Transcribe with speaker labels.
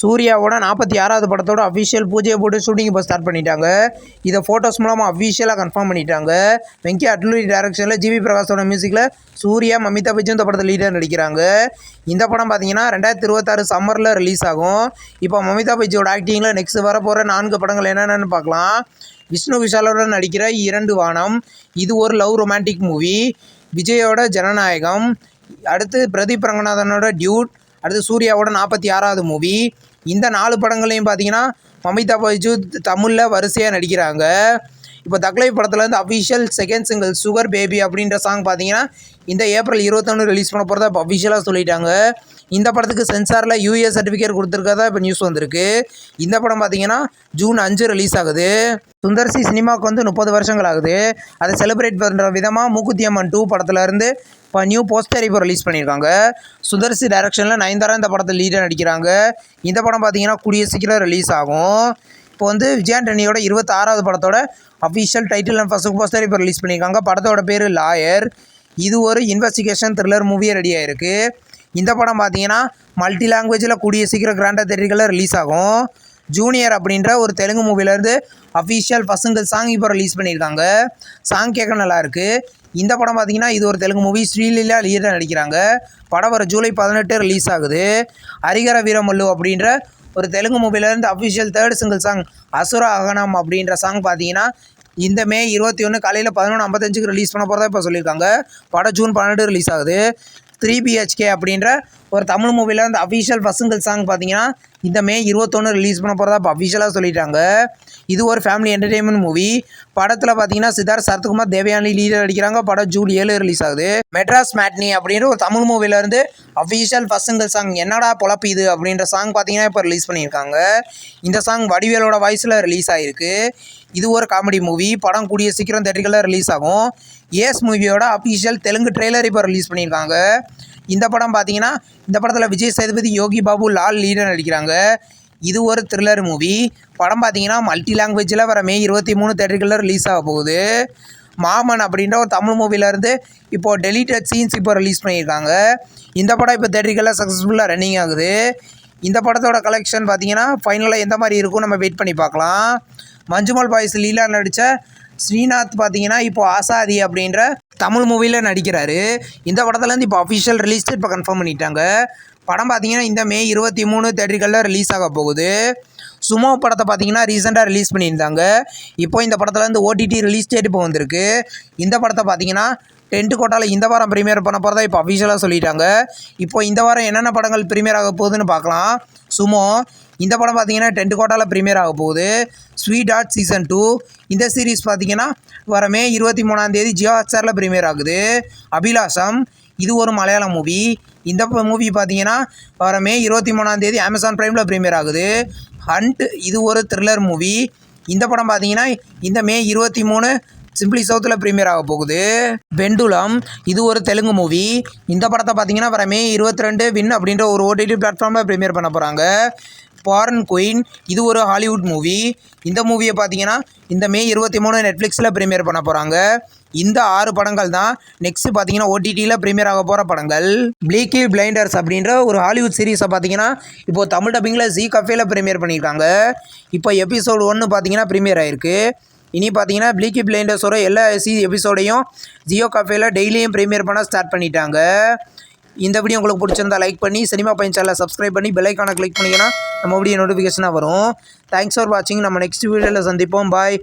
Speaker 1: சூர்யாவோட 46வது படத்தோட அஃபிஷியல் பூஜையை போட்டு ஷூட்டிங் இப்போ ஸ்டார்ட் பண்ணிட்டாங்க. இதை ஃபோட்டோஸ் மூலமாக அஃபிஷியலாக கன்ஃபார்ம் பண்ணிட்டாங்க. வெங்கி அட்லூரி டைரக்ஷனில் ஜிவி பிரகாஷோட மியூசிக்கில் சூர்யா மமிதா பச்சன் இந்த படத்தில் லீடர் நடிக்கிறாங்க. இந்த படம் பார்த்தீங்கன்னா 2026 சம்மரில் ரிலீஸ் ஆகும். இப்போ மமிதா பச்சனோட ஆக்டிங்கில் நெக்ஸ்ட் வரப்போகிற 4 படங்கள் என்னென்னு பார்க்கலாம். விஷ்ணு விஷாலோட நடிக்கிற 2 வானம், இது ஒரு லவ் ரொமான்டிக் மூவி. விஜயோட ஜனநாயகம், அடுத்து பிரதீப் ரங்கநாதனோட டியூட், அடுத்து சூர்யாவோட 46வது மூவி. இந்த 4 படங்களையும் பார்த்தீங்கன்னா மமிதா பச்சன் தமிழில் வரிசையாக நடிக்கிறாங்க. இப்போ தக்லைஃப் படத்துலேருந்து official second single sugar baby அப்படின்ற சாங் பார்த்தீங்கன்னா இந்த ஏப்ரல் 21 ரிலீஸ் பண்ண போகிறதா இப்போ அஃபிஷியலாக சொல்லிட்டாங்க. இந்த படத்துக்கு சென்சாரில் யூஏ சர்டிஃபிகேட் கொடுத்துருக்கதா இப்போ நியூஸ் வந்திருக்கு. இந்த படம் பார்த்தீங்கன்னா ஜூன் 5 ரிலீஸ் ஆகுது. சுந்தர்சி சினிமாவுக்கு வந்து 30 வருஷங்கள் ஆகுது. அதை செலிப்ரேட் பண்ணுற விதமாக மூக்குத்தி அம்மன் 2 படத்துலேருந்து இப்போ நியூ போஸ்டர் இப்போ ரிலீஸ் பண்ணியிருக்காங்க. சுந்தர்சி டைரக்ஷனில் நயன்தாரா இந்த படத்தில் லீடாக நடிக்கிறாங்க. இந்த படம் பார்த்தீங்கன்னா கூடிய சீக்கிரம் ரிலீஸ் ஆகும். இப்போ வந்து விஜயாண்டனியோட 26வது படத்தோட official title and first poster இப்போ ரிலீஸ் பண்ணியிருக்காங்க. படத்தோட பேர் லாயர். இது ஒரு இன்வெஸ்டிகேஷன் த்ரில்லர் மூவியே ரெடியாக இருக்குது. இந்த படம் பார்த்தீங்கன்னா மல்டி லாங்குவேஜில் கூடிய சீக்கிரம் கிராண்டாக தேட்டர்களில் ரிலீஸ் ஆகும். ஜூனியர் அப்படின்ற ஒரு தெலுங்கு மூவிலேருந்து அஃபிஷியல் பசங்கள் சாங் இப்போ ரிலீஸ் பண்ணியிருக்காங்க. சாங் கேட்க நல்லாயிருக்கு. இந்த படம் பார்த்தீங்கன்னா இது ஒரு தெலுங்கு மூவி. ஸ்ரீலீலா லீடர் நடிக்கிறாங்க. படம் வர ஜூலை 18 ரிலீஸ் ஆகுது. ஹரிகர வீரமல்லு அப்படின்ற ஒரு தெலுங்கு மூவிலேருந்து official 3rd single song Asura Hananam அப்படின்ற சாங் பார்த்தீங்கன்னா இந்த மே 21 காலையில் 11:55 ரிலீஸ் பண்ண போகிறதா இப்போ சொல்லியிருக்காங்க. படம் ஜூன் 12 ரிலீஸ் ஆகுது. 3 BHK அப்படின்ற ஒரு தமிழ் மூவியில் அந்த அஃபிஷியல் ஃபர்ஸ்ட் சிங்கிள் சாங் பார்த்தீங்கன்னா இந்த மே 21 ரிலீஸ் பண்ண போகிறதா இப்போ அஃபிஷியலாக சொல்லிட்டாங்க. இது ஒரு ஃபேமிலி என்டர்டெயின்மெண்ட் மூவி. படத்தில் பார்த்தீங்கன்னா சித்தார்த் சரத்குமார் தேவயானி லீடர் நடிக்கிறாங்க. படம் ஜூன் 7 ரிலீஸ் ஆகுது. மெட்ராஸ் மேட்னி அப்படின்ற ஒரு தமிழ் மூவிலேருந்து அஃபிஷியல் ஃபர்ஸ்ட் சிங்கிள் சாங் என்னடா பொழப்பு இது அப்படின்ற சாங் பார்த்தீங்கன்னா இப்போ ரிலீஸ் பண்ணியிருக்காங்க. இந்த சாங் வடிவேலோட வாய்ஸில் ரிலீஸ் ஆகிருக்கு. இது ஒரு காமெடி மூவி. படம் கூடிய சீக்கிரம் தேட்டர்களில் ரிலீஸ் ஆகும். ஏஸ் மூவியோட அஃபிஷியல் தெலுங்கு ட்ரெய்லர் இப்போ ரிலீஸ் பண்ணியிருக்காங்க. இந்த படம் பார்த்தீங்கன்னா இந்த படத்தில் விஜய் சேதுபதி, யோகி பாபு, லால் லீடர் நடிக்கிறாங்க. இது ஒரு த்ரில்லர் மூவி. படம் பார்த்தீங்கன்னா மல்டி லாங்குவேஜில் வர மே 23 தேட்டர்களில் ரிலீஸ் ஆக போகுது. மாமன் அப்படின்ற ஒரு தமிழ் மூவிலேருந்து இப்போது டெலிட்டட் சீன்ஸ் இப்போ ரிலீஸ் பண்ணியிருக்காங்க. இந்த படம் இப்போ தேட்டர்களில் சக்ஸஸ்ஃபுல்லாக ரன்னிங் ஆகுது. இந்த படத்தோட கலெக்ஷன் பார்த்தீங்கன்னா ஃபைனலாக எந்த மாதிரி இருக்கும் நம்ம வெயிட் பண்ணி பார்க்கலாம். மஞ்சுமல் பாய்ஸ் லீலா நடித்த ஸ்ரீநாத் பார்த்தீங்கன்னா இப்போ ஆசாதி அப்படின்ற தமிழ் மூவியில் நடிக்கிறாரு. இந்த படத்துலேருந்து இப்போ அஃபிஷியல் ரிலீஸ் டேட் இப்போ கன்ஃபார்ம் பண்ணிட்டாங்க. படம் பார்த்தீங்கன்னா இந்த மே 23 தேட்டர்களில் ரிலீஸ் ஆக போகுது. சுமோ படத்தை பார்த்தீங்கன்னா ரீசெண்டாக ரிலீஸ் பண்ணியிருந்தாங்க. இப்போ இந்த படத்துலேருந்து OTT ரிலீஸ் டேட் இப்போ வந்திருக்கு. இந்த படத்தை பார்த்தீங்கன்னா டென்ட் கோட்டாவில் இந்த வாரம் ப்ரீமியர் பண்ண போகிறதா இப்போ அஃபிஷியலாக சொல்லிட்டாங்க. இப்போ இந்த வாரம் என்னென்ன படங்கள் ப்ரீமியர் ஆக போகுதுன்னு பார்க்கலாம். சுமோ இந்த படம் பார்த்தீங்கன்னா டென்ட் கோட்டாவில் ப்ரீமியர் ஆக போகுது. ஸ்வீட் ஹார்ட் சீசன் 2 இந்த சீரீஸ் பார்த்தீங்கன்னா வர மே 23 ஜியோ ஹாட்ஸ்டாரில் ப்ரீமியர் ஆகுது. அபிலாஷம் இது ஒரு மலையாளம் மூவி. இந்த மூவி பார்த்தீங்கன்னா வர மே 23 அமேசான் பிரைமில் ப்ரீமியர் ஆகுது. ஹண்ட் இது ஒரு த்ரில்லர் மூவி. இந்த படம் பார்த்தீங்கன்னா இந்த மே 23 சிம்பிளி சவுத்தில் ப்ரீமியர் ஆக போகுது. பெண்டுலம் இது ஒரு தெலுங்கு மூவி. இந்த படத்தை பார்த்தீங்கன்னா வர மே 22 வின் அப்படின்ற ஒரு OTT பிளாட்ஃபார்மில் ப்ரீமியர் பண்ண போகிறாங்க. ஃபாரின் குயின் இது ஒரு ஹாலிவுட் மூவி. இந்த மூவியை பார்த்தீங்கன்னா இந்த மே 23 நெட்ஃப்ளிக்ஸில் ப்ரீமியர் பண்ண போகிறாங்க. இந்த 6 படங்கள் தான் நெக்ஸ்ட்டு பார்த்தீங்கன்னா OTTயில் ப்ரீமியர் ஆக போகிற படங்கள். ப்ளீக்கி பிளைண்டர்ஸ் அப்படின்ற ஒரு ஹாலிவுட் சீரீஸை பார்த்தீங்கன்னா இப்போது தமிழ் டப்பிங்கில் ஜீ கஃபேல ப்ரீமியர் பண்ணியிருக்காங்க. இப்போ எபிசோடு 1 பார்த்தீங்கன்னா ப்ரீமியர் ஆகிருக்கு. இனி பார்த்தீங்கன்னா ப்ளீக்கி பிளைண்டர்ஸோட எல்லா எபிசோடையும் ஜியோ கஃபேல டெய்லியும் ப்ரீமியர் பண்ண ஸ்டார்ட் பண்ணிட்டாங்க. இந்த வீடியோ உங்களுக்கு பிடிச்சிருந்தா லைக் பண்ணி சினிமா பையன் சேனலை சப்ஸ்கிரைப் பண்ணி பெல் ஐக்கானை கிளிக் பண்ணிங்கன்னா நம்ம வீடியோ நோட்டிஃபிகேஷனாக வரும். தேங்க்ஸ் ஃபார் வாட்சிங். நம்ம நெக்ஸ்ட் வீடியோவில் சந்திப்போம். பாய்.